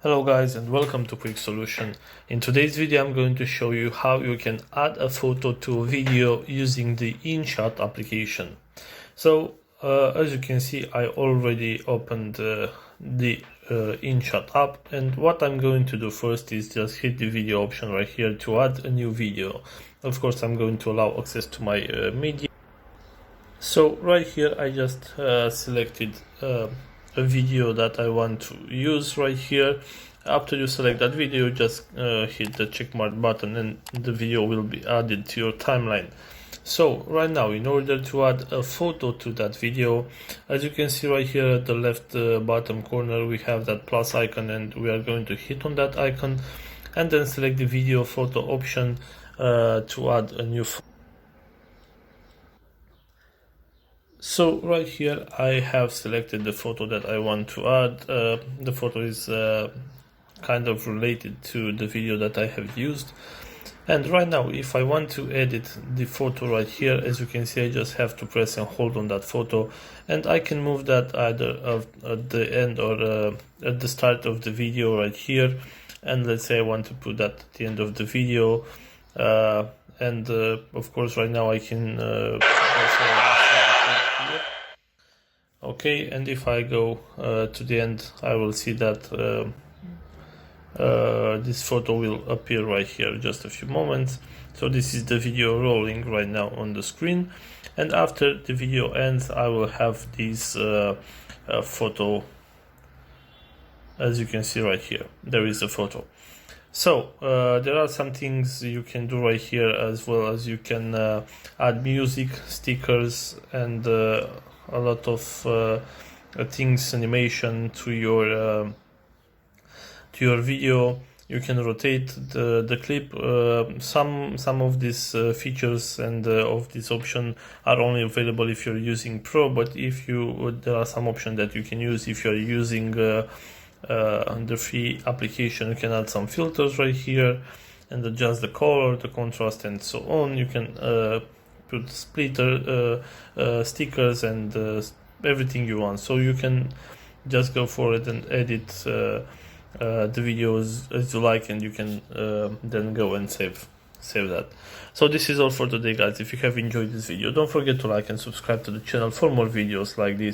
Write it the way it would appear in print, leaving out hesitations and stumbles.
Hello guys and welcome to Quick Solution. In today's video I'm going to show you how you can add a photo to a video using the Inshot application. So as you can see, I already opened the Inshot app, and what I'm going to do first is just hit the video option right here to add a new video. Of course I'm going to allow access to my media. So right here I just selected a video that I want to use right here. After you select that video, just hit the checkmark button and the video will be added to your timeline. So right now, in order to add a photo to that video, as you can see right here at the left bottom corner, we have that plus icon, and we are going to hit on that icon and then select the video photo option to add a new photo. So right here I have selected the photo that I want to add. The photo is kind of related to the video that I have used. And right now, if I want to edit the photo right here, as you can see, I just have to press and hold on that photo, and I can move that either at the end or at the start of the video right here. And let's say I want to put that at the end of the video, and of course right now I can okay, and if I go to the end, I will see that this photo will appear right here just a few moments. So this is the video rolling right now on the screen, and after the video ends I will have this photo. As you can see right here, there is a photo. So there are some things you can do right here, as well as you can add music, stickers, and a lot of things, animation to your video. You can rotate the clip. Some of these features and of this option are only available if you're using Pro, but if you there are some options that you can use if you're using the free application. You can add some filters right here and adjust the color, the contrast, and so on. You can put splitter stickers and everything you want. So you can just go for it and edit the videos as you like, and you can then go and save that. So this is all for today, guys. If you have enjoyed this video, don't forget to like and subscribe to the channel for more videos like this.